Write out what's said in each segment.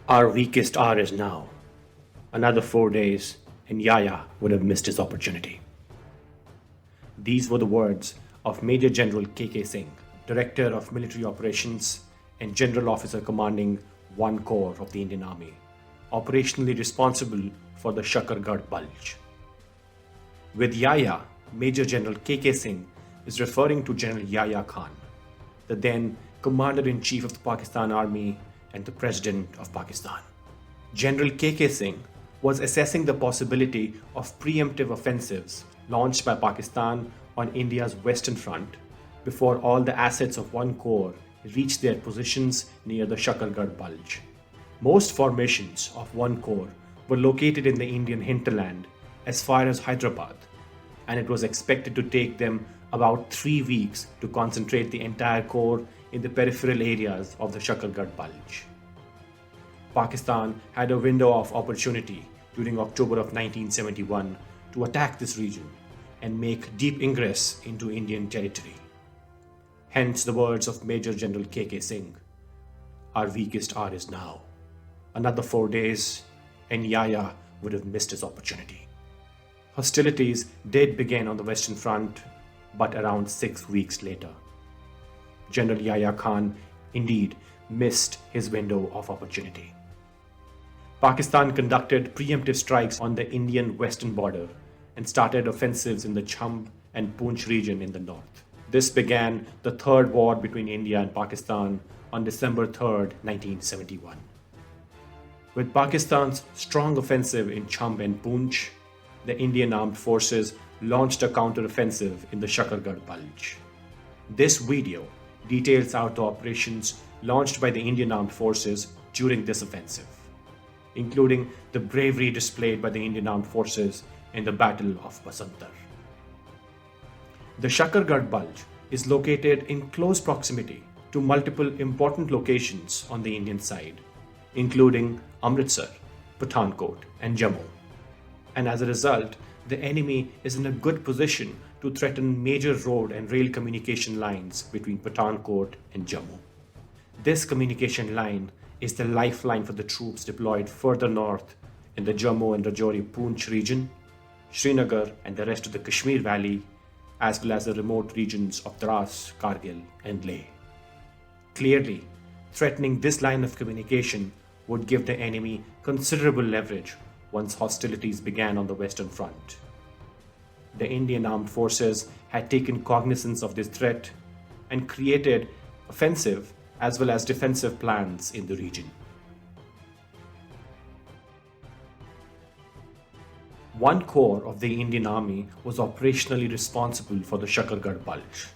Our weakest hour is now. Another 4 days, and Yahya would have missed his opportunity. These were the words of Major General K.K. Singh, Director of Military Operations and General Officer commanding 1 Corps of the Indian Army, operationally responsible for the Shakargarh Bulge. With Yahya, Major General K.K. Singh is referring to General Yahya Khan, the then Commander-in-Chief of the Pakistan Army and the President of Pakistan. General K.K. Singh was assessing the possibility of preemptive offensives launched by Pakistan on India's western front before all the assets of 1 Corps reached their positions near the Shakargarh Bulge. Most formations of 1 Corps were located in the Indian hinterland as far as Hyderabad, and it was expected to take them about 3 weeks to concentrate the entire corps in the peripheral areas of the Shakargarh Bulge. Pakistan had a window of opportunity during October of 1971 to attack this region and make deep ingress into Indian territory. Hence the words of Major General K.K. Singh, "Our weakest hour is now. Another 4 days, and Yahya would have missed his opportunity." Hostilities did begin on the Western Front, but around 6 weeks later. General Yahya Khan indeed missed his window of opportunity. Pakistan conducted preemptive strikes on the Indian western border and started offensives in the Jammu and Poonch region in the north. This began the third war between India and Pakistan on December 3, 1971. With Pakistan's strong offensive in Jammu and Poonch, the Indian armed forces launched a counter-offensive in the Shakargarh Bulge. This video details out the operations launched by the Indian armed forces during this offensive, including the bravery displayed by the Indian armed forces in the Battle of Basantar. The Shakargarh Bulge is located in close proximity to multiple important locations on the Indian side, including Amritsar, Pathankot, and Jammu. And as a result, the enemy is in a good position to threaten major road and rail communication lines between Pathankot and Jammu. This communication line is the lifeline for the troops deployed further north in the Jammu and Rajouri Poonch region, Srinagar and the rest of the Kashmir Valley, as well as the remote regions of Dras, Kargil and Leh. Clearly, threatening this line of communication would give the enemy considerable leverage once hostilities began on the Western Front. The Indian armed forces had taken cognizance of this threat and created offensive as well as defensive plans in the region. 1 Corps of the Indian Army was operationally responsible for the Shakargarh Bulge,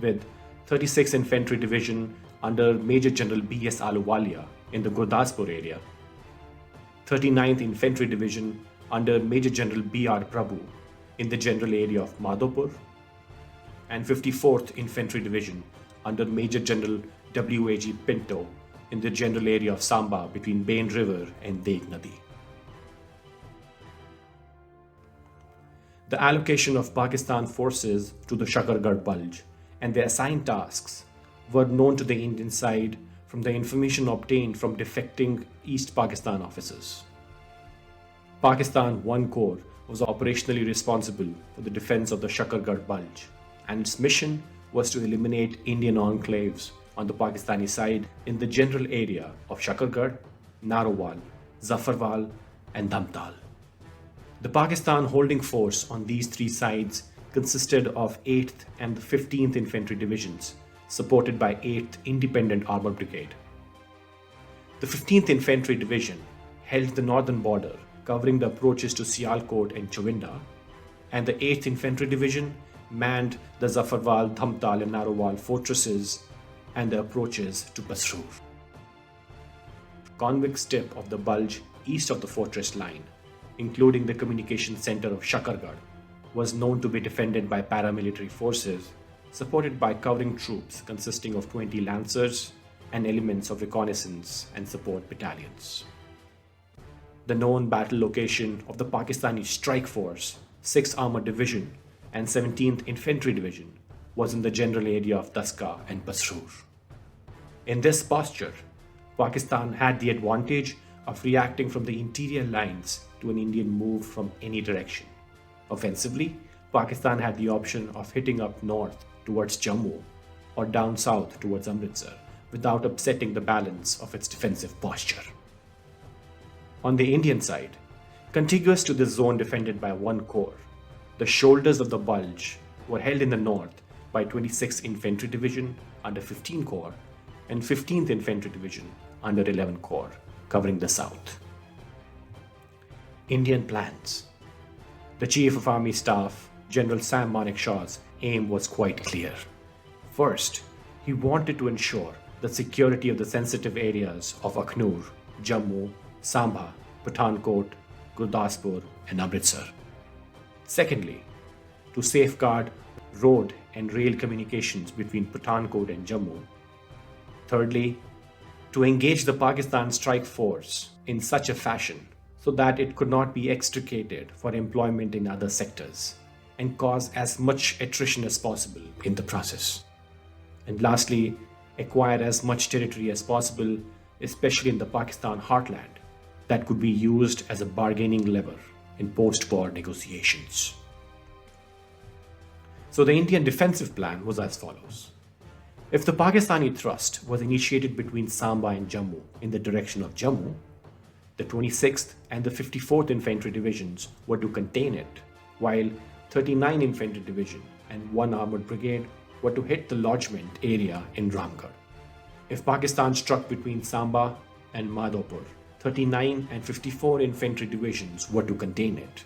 with 36th Infantry Division under Major General B.S. Ahluwalia in the Gurdaspur area, 39th Infantry Division under Major General B.R. Prabhu in the general area of Madhopur, and 54th Infantry Division under Major General W.A.G. Pinto in the general area of Samba between Bain River and Deg Nadi. The allocation of Pakistan forces to the Shakargarh Bulge and their assigned tasks were known to the Indian side from the information obtained from defecting East Pakistan officers. Pakistan 1 Corps was operationally responsible for the defense of the Shakargarh Bulge, and its mission was to eliminate Indian enclaves on the Pakistani side in the general area of Shakargarh, Narowal, Zafarwal, and Dhamtal. The Pakistan holding force on these 3 sides consisted of 8th and the 15th Infantry Divisions, supported by 8th Independent Armored Brigade. The 15th Infantry Division held the northern border, covering the approaches to Sialkot and Chawinda, and the 8th Infantry Division manned the Zafarwal, Dhamtal and Narowal fortresses and the approaches to Basrur. Convex tip of the Bulge east of the fortress line, including the communication center of Shakargarh, was known to be defended by paramilitary forces supported by covering troops consisting of 20 lancers and elements of reconnaissance and support battalions. The known battle location of the Pakistani Strike Force, 6th Armored Division and 17th Infantry Division was in the general area of Daska and Basrur. In this posture, Pakistan had the advantage of reacting from the interior lines to an Indian move from any direction. Offensively, Pakistan had the option of hitting up north towards Jammu or down south towards Amritsar without upsetting the balance of its defensive posture. On the Indian side, contiguous to this zone defended by one corps, the shoulders of the Bulge were held in the north by 26th Infantry Division under 15 Corps and 15th Infantry Division under 11 Corps, covering the south. Indian plans. The Chief of Army Staff, General Sam Manekshaw's aim was quite clear. First, he wanted to ensure the security of the sensitive areas of Akhnur, Jammu, Sambha, Pathankot, Gurdaspur, and Amritsar. Secondly, to safeguard road and rail communications between Pathankot and Jammu. Thirdly, to engage the Pakistan strike force in such a fashion so that it could not be extricated for employment in other sectors and cause as much attrition as possible in the process. And lastly, acquire as much territory as possible, especially in the Pakistan heartland, that could be used as a bargaining lever in post-war negotiations. So the Indian defensive plan was as follows. If the Pakistani thrust was initiated between Sambha and Jammu in the direction of Jammu, the 26th and the 54th Infantry Divisions were to contain it, while 39 Infantry Division and 1 Armoured Brigade were to hit the lodgement area in Ramgarh. If Pakistan struck between Sambha and Madhopur, 39 and 54 Infantry Divisions were to contain it,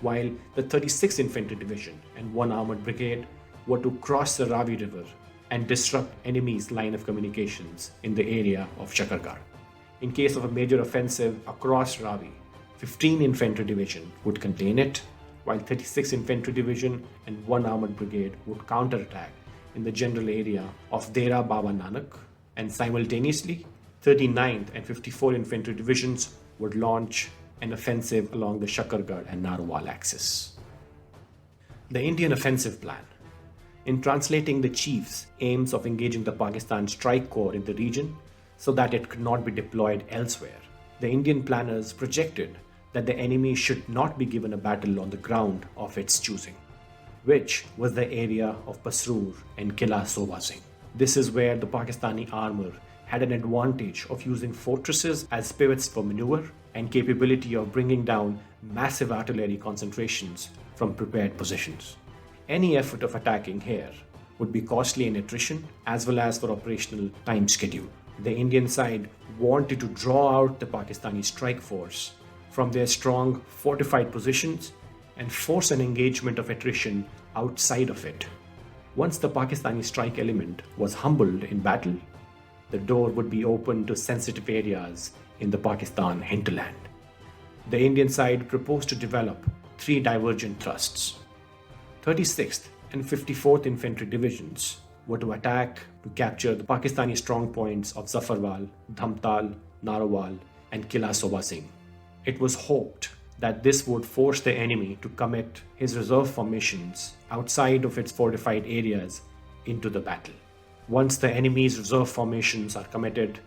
while the 36th Infantry Division and 1 Armoured Brigade were to cross the Ravi River and disrupt enemy's line of communications in the area of Shakargarh. In case of a major offensive across Ravi, 15 Infantry Division would contain it, while 36th Infantry Division and 1 Armoured Brigade would counterattack in the general area of Dera Baba Nanak, and simultaneously 39th and 54 Infantry Divisions would launch an offensive along the Shakargarh and Narwal axis. The Indian offensive plan. In translating the chief's aims of engaging the Pakistan Strike Corps in the region so that it could not be deployed elsewhere, the Indian planners projected that the enemy should not be given a battle on the ground of its choosing, which was the area of Pasrur and Kila Soba Singh. This is where the Pakistani armor had an advantage of using fortresses as pivots for maneuver and capability of bringing down massive artillery concentrations from prepared positions. Any effort of attacking here would be costly in attrition as well as for operational time schedule. The Indian side wanted to draw out the Pakistani strike force from their strong fortified positions and force an engagement of attrition outside of it. Once the Pakistani strike element was humbled in battle, the door would be open to sensitive areas in the Pakistan hinterland. The Indian side proposed to develop 3 divergent thrusts. 36th and 54th Infantry Divisions were to attack to capture the Pakistani strong points of Zafarwal, Dhamtal, Narwal, and Kila Soba Singh. It was hoped that this would force the enemy to commit his reserve formations outside of its fortified areas into the battle. Once the enemy's reserve formations are committed,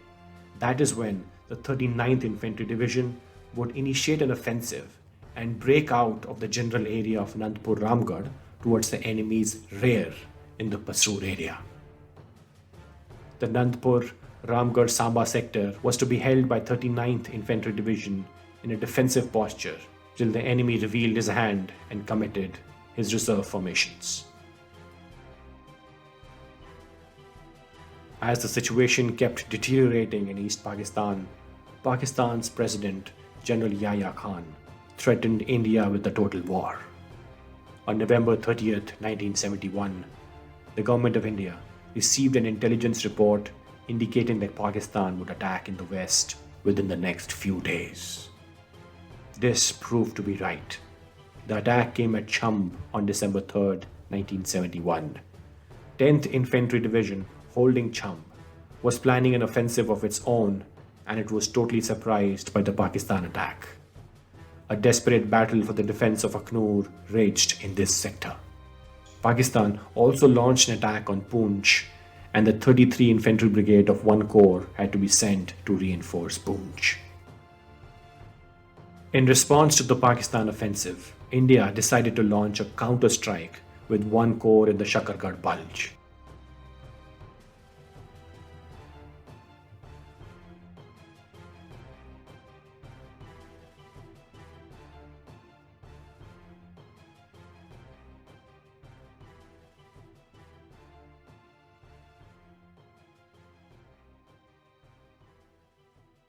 that is when the 39th Infantry Division would initiate an offensive and break out of the general area of Nandpur Ramgarh towards the enemy's rear in the Pasrur area. The Nandpur Ramgarh Samba sector was to be held by 39th Infantry Division in a defensive posture till the enemy revealed his hand and committed his reserve formations. As the situation kept deteriorating in East Pakistan, Pakistan's President General Yahya Khan threatened India with a total war. On November 30th, 1971, the government of India received an intelligence report indicating that Pakistan would attack in the west within the next few days. This proved to be right. The attack came at Chamb on December 3rd, 1971. 10th Infantry Division, holding Chamb, was planning an offensive of its own, and it was totally surprised by the Pakistan attack. A desperate battle for the defense of Akhnur raged in this sector. Pakistan also launched an attack on Poonch and the 33 Infantry Brigade of 1 Corps had to be sent to reinforce Bulge. In response to the Pakistan offensive, India decided to launch a counter-strike with 1 Corps in the Shakargarh Bulge.